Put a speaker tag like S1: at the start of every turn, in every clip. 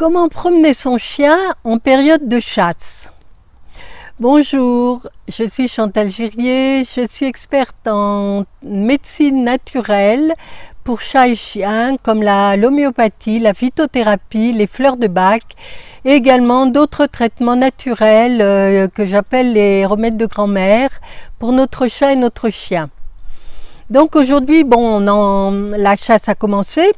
S1: Comment promener son chien en période de chasse? Bonjour, je suis Chantal Girier, je suis experte en médecine naturelle pour chats et chiens comme l'homéopathie, la phytothérapie, les fleurs de bac et également d'autres traitements naturels que j'appelle les remèdes de grand-mère pour notre chat et notre chien. Donc aujourd'hui, la chasse a commencé.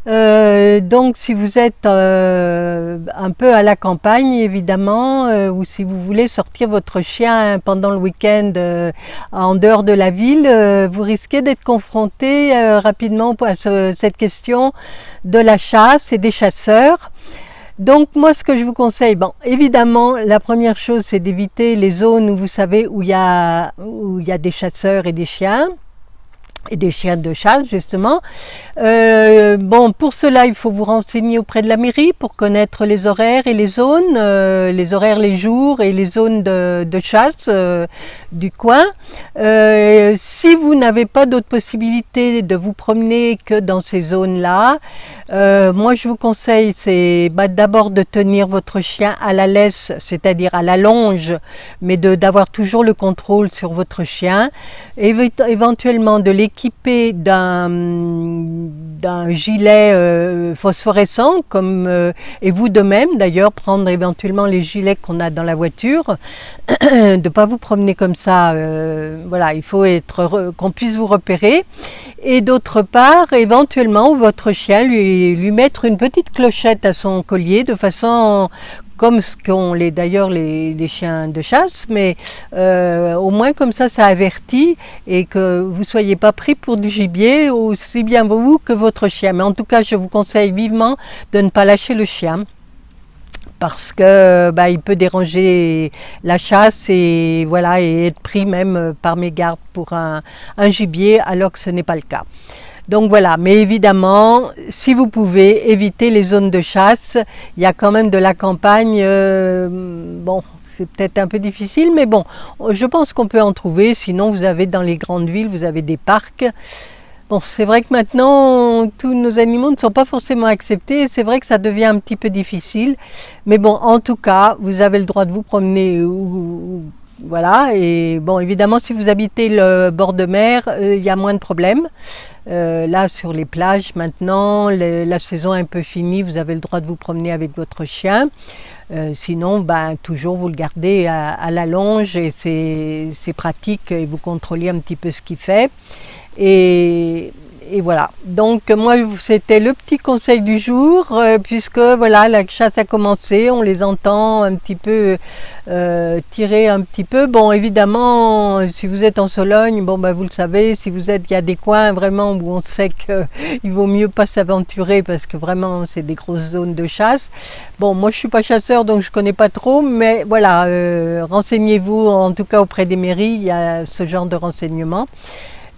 S1: Donc si vous êtes un peu à la campagne évidemment ou si vous voulez sortir votre chien pendant le week-end en dehors de la ville, vous risquez d'être confronté rapidement à cette question de la chasse et des chasseurs. Donc moi ce que je vous conseille, évidemment la première chose c'est d'éviter les zones où vous savez où il y a des chasseurs et des chiens de chasse justement. Pour cela il faut vous renseigner auprès de la mairie pour connaître les horaires et les zones, les horaires, les jours et les zones de chasse du coin. Si vous n'avez pas d'autre possibilité de vous promener que dans ces zones-là, moi je vous conseille c'est d'abord de tenir votre chien à la laisse, c'est-à-dire à la longe, mais d'avoir toujours le contrôle sur votre chien, éventuellement de l'équiper d'un gilet phosphorescent et vous de même d'ailleurs prendre éventuellement les gilets qu'on a dans la voiture, de ne pas vous promener comme ça, voilà, il faut qu'on puisse vous repérer. Et d'autre part, éventuellement, votre chien, lui mettre une petite clochette à son collier, de façon comme ce qu'ont d'ailleurs les chiens de chasse, mais au moins comme ça avertit et que vous ne soyez pas pris pour du gibier, aussi bien vous que votre chien. Mais en tout cas, je vous conseille vivement de ne pas lâcher le chien, parce que il peut déranger la chasse et voilà, et être pris même par mégarde pour un gibier alors que ce n'est pas le cas. Donc voilà, mais évidemment, si vous pouvez éviter les zones de chasse, il y a quand même de la campagne, c'est peut-être un peu difficile, mais bon, je pense qu'on peut en trouver. Sinon, vous avez dans les grandes villes, vous avez des parcs. Bon, c'est vrai que maintenant, tous nos animaux ne sont pas forcément acceptés, c'est vrai que ça devient un petit peu difficile, mais bon, en tout cas, vous avez le droit de vous promener voilà, et bon, évidemment, si vous habitez le bord de mer, il y a moins de problèmes. Là, sur les plages, maintenant, la saison est un peu finie, vous avez le droit de vous promener avec votre chien. Sinon, toujours vous le gardez à la longe et c'est pratique et vous contrôlez un petit peu ce qu'il fait. Et voilà, donc moi c'était le petit conseil du jour, puisque voilà, la chasse a commencé, on les entend un petit peu tirer un petit peu. Bon, évidemment, si vous êtes en Sologne, vous le savez, si il y a des coins vraiment où on sait qu'il vaut mieux pas s'aventurer parce que vraiment c'est des grosses zones de chasse. Bon, moi je suis pas chasseur donc je connais pas trop, mais voilà, renseignez-vous en tout cas auprès des mairies, il y a ce genre de renseignements.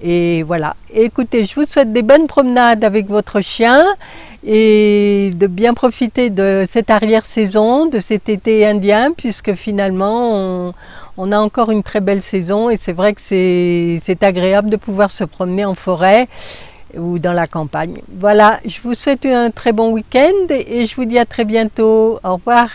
S1: Et voilà, écoutez, je vous souhaite des bonnes promenades avec votre chien et de bien profiter de cette arrière-saison, de cet été indien, puisque finalement on a encore une très belle saison et c'est vrai que c'est agréable de pouvoir se promener en forêt ou dans la campagne. Voilà, je vous souhaite un très bon week-end et je vous dis à très bientôt. Au revoir.